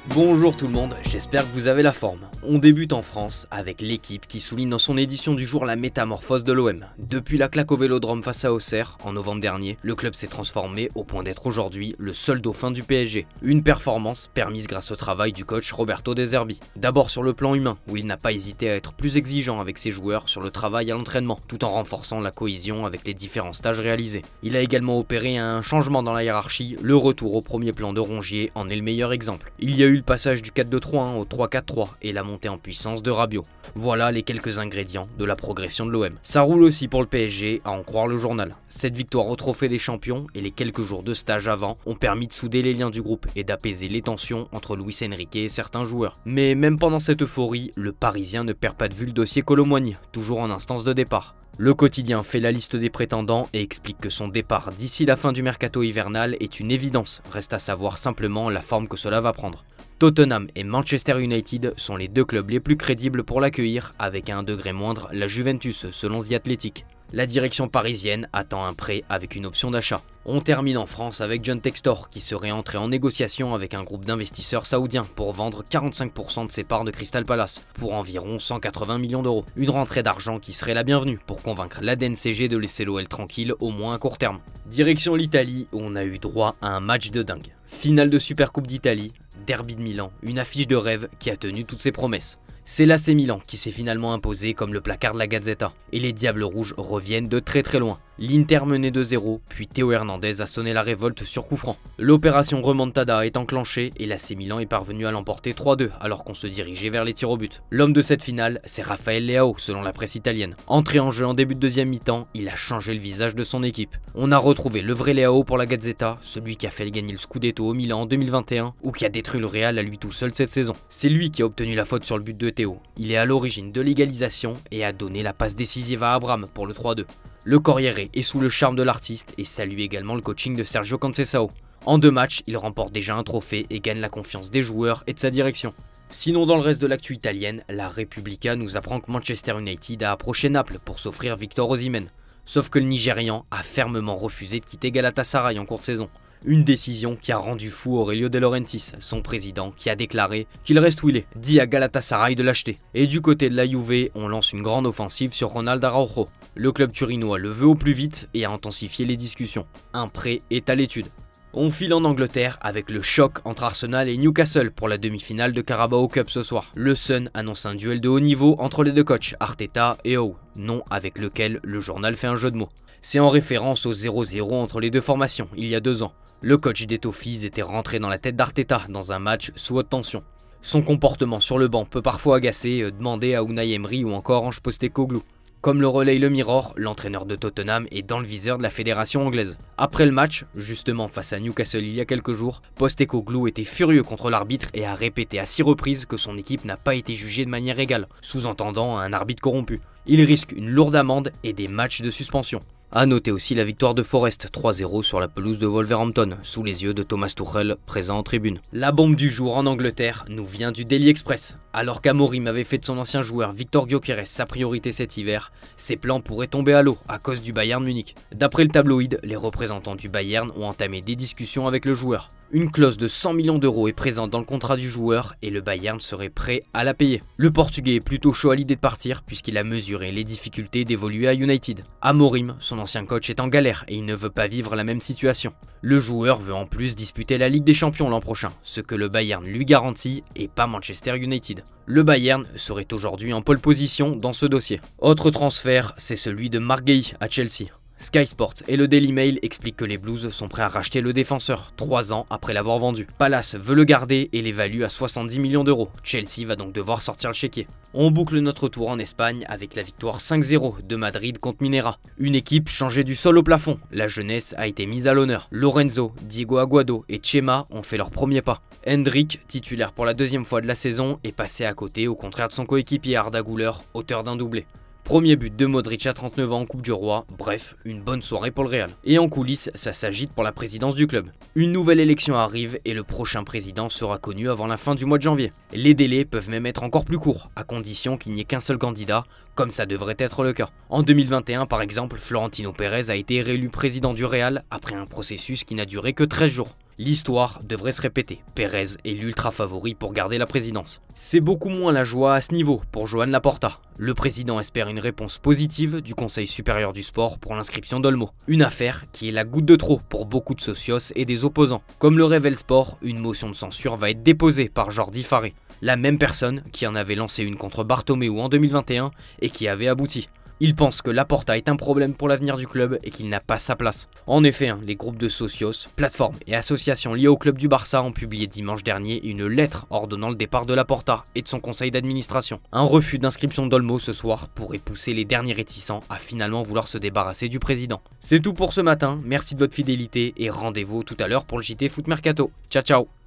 Bonjour tout le monde, j'espère que vous avez la forme. On débute en France avec l'équipe qui souligne dans son édition du jour la métamorphose de l'OM. Depuis la claque au Vélodrome face à Auxerre en novembre dernier, le club s'est transformé au point d'être aujourd'hui le seul dauphin du PSG. Une performance permise grâce au travail du coach Roberto De Zerbi. D'abord sur le plan humain, où il n'a pas hésité à être plus exigeant avec ses joueurs sur le travail à l'entraînement, tout en renforçant la cohésion avec les différents stages réalisés. Il a également opéré un changement dans la hiérarchie, le retour au premier plan de Rongier en est le meilleur exemple. Il y a eu le passage du 4-2-3-1 au 3-4-3 et la montée en puissance de Rabiot. Voilà les quelques ingrédients de la progression de l'OM. Ça roule aussi pour le PSG, à en croire le journal. Cette victoire au trophée des champions et les quelques jours de stage avant ont permis de souder les liens du groupe et d'apaiser les tensions entre Luis Enrique et certains joueurs. Mais même pendant cette euphorie, le Parisien ne perd pas de vue le dossier Kolo Muani, toujours en instance de départ. Le quotidien fait la liste des prétendants et explique que son départ d'ici la fin du mercato hivernal est une évidence, reste à savoir simplement la forme que cela va prendre. Tottenham et Manchester United sont les deux clubs les plus crédibles pour l'accueillir, avec à un degré moindre la Juventus selon The Athletic. La direction parisienne attend un prêt avec une option d'achat. On termine en France avec John Textor qui serait entré en négociation avec un groupe d'investisseurs saoudiens pour vendre 45% de ses parts de Crystal Palace pour environ 180 millions d'euros. Une rentrée d'argent qui serait la bienvenue pour convaincre l'ADNCG de laisser l'OL tranquille au moins à court terme. Direction l'Italie où on a eu droit à un match de dingue. Finale de Supercoupe d'Italie, derby de Milan, une affiche de rêve qui a tenu toutes ses promesses. C'est l'AC Milan qui s'est finalement imposé comme le placard de la Gazzetta, et les Diables Rouges reviennent de très loin. L'Inter menait 2-0, puis Théo Hernandez a sonné la révolte sur coup franc. L'opération remontada est enclenchée et l'AC Milan est parvenu à l'emporter 3-2 alors qu'on se dirigeait vers les tirs au but. L'homme de cette finale, c'est Raphaël Leao selon la presse italienne. Entré en jeu en début de deuxième mi-temps, il a changé le visage de son équipe. On a retrouvé le vrai Leao pour la Gazzetta, celui qui a fait gagner le Scudetto au Milan en 2021 ou qui a détruit le Real à lui tout seul cette saison. C'est lui qui a obtenu la faute sur le but de Théo. Il est à l'origine de l'égalisation et a donné la passe décisive à Abraham pour le 3-2. Le Corriere est sous le charme de l'artiste et salue également le coaching de Sergio Conceição. En 2 matchs, il remporte déjà un trophée et gagne la confiance des joueurs et de sa direction. Sinon dans le reste de l'actu italienne, la Repubblica nous apprend que Manchester United a approché Naples pour s'offrir Victor Osimhen. Sauf que le Nigérian a fermement refusé de quitter Galatasaray en cours de saison. Une décision qui a rendu fou Aurelio De Laurentiis, son président, qui a déclaré qu'il reste où il est, dit à Galatasaray de l'acheter. Et du côté de la Juve, on lance une grande offensive sur Ronald Araujo. Le club turinois le veut au plus vite et a intensifié les discussions. Un prêt est à l'étude. On file en Angleterre avec le choc entre Arsenal et Newcastle pour la demi-finale de Carabao Cup ce soir. Le Sun annonce un duel de haut niveau entre les deux coachs, Arteta et Howe, nom avec lequel le journal fait un jeu de mots. C'est en référence au 0-0 entre les deux formations, il y a 2 ans. Le coach des Toffees était rentré dans la tête d'Arteta dans un match sous haute tension. Son comportement sur le banc peut parfois agacer, demander à Unai Emery ou encore Ange Postecoglou. Comme le relaye le Mirror, l'entraîneur de Tottenham est dans le viseur de la fédération anglaise. Après le match, justement face à Newcastle il y a quelques jours, Postecoglou était furieux contre l'arbitre et a répété à 6 reprises que son équipe n'a pas été jugée de manière égale, sous-entendant un arbitre corrompu. Il risque une lourde amende et des matchs de suspension. A noter aussi la victoire de Forest 3-0 sur la pelouse de Wolverhampton, sous les yeux de Thomas Tuchel, présent en tribune. La bombe du jour en Angleterre nous vient du Daily Express. Alors qu'Amorim avait fait de son ancien joueur Victor Gyökeres sa priorité cet hiver, ses plans pourraient tomber à l'eau à cause du Bayern Munich. D'après le tabloïd, les représentants du Bayern ont entamé des discussions avec le joueur. Une clause de 100 millions d'euros est présente dans le contrat du joueur et le Bayern serait prêt à la payer. Le Portugais est plutôt chaud à l'idée de partir puisqu'il a mesuré les difficultés d'évoluer à United. Amorim, son ancien coach, est en galère et il ne veut pas vivre la même situation. Le joueur veut en plus disputer la Ligue des Champions l'an prochain, ce que le Bayern lui garantit et pas Manchester United. Le Bayern serait aujourd'hui en pole position dans ce dossier. Autre transfert, c'est celui de Marc Guéhi à Chelsea. Sky Sports et le Daily Mail expliquent que les Blues sont prêts à racheter le défenseur 3 ans après l'avoir vendu. Palace veut le garder et l'évalue à 70 millions d'euros. Chelsea va donc devoir sortir le chéquier. On boucle notre tour en Espagne avec la victoire 5-0 de Madrid contre Minera. Une équipe changée du sol au plafond. La jeunesse a été mise à l'honneur. Lorenzo, Diego Aguado et Chema ont fait leur premier pas. Hendrik, titulaire pour la 2e fois de la saison, est passé à côté au contraire de son coéquipier Arda Güler, auteur d'un doublé. Premier but de Modric à 39 ans en Coupe du Roi, bref, une bonne soirée pour le Real. Et en coulisses, ça s'agite pour la présidence du club. Une nouvelle élection arrive et le prochain président sera connu avant la fin du mois de janvier. Les délais peuvent même être encore plus courts, à condition qu'il n'y ait qu'un seul candidat, comme ça devrait être le cas. En 2021 par exemple, Florentino Pérez a été réélu président du Real après un processus qui n'a duré que 13 jours. L'histoire devrait se répéter, Pérez est l'ultra favori pour garder la présidence. C'est beaucoup moins la joie à ce niveau pour Joan Laporta. Le président espère une réponse positive du Conseil supérieur du sport pour l'inscription d'Olmo. Une affaire qui est la goutte de trop pour beaucoup de socios et des opposants. Comme le révèle Sport, une motion de censure va être déposée par Jordi Farré, la même personne qui en avait lancé une contre Bartomeu en 2021 et qui avait abouti. Il pense que Laporta est un problème pour l'avenir du club et qu'il n'a pas sa place. En effet, les groupes de socios, plateformes et associations liées au club du Barça ont publié dimanche dernier une lettre ordonnant le départ de Laporta et de son conseil d'administration. Un refus d'inscription d'Olmo ce soir pourrait pousser les derniers réticents à finalement vouloir se débarrasser du président. C'est tout pour ce matin, merci de votre fidélité et rendez-vous tout à l'heure pour le JT Foot Mercato. Ciao ciao.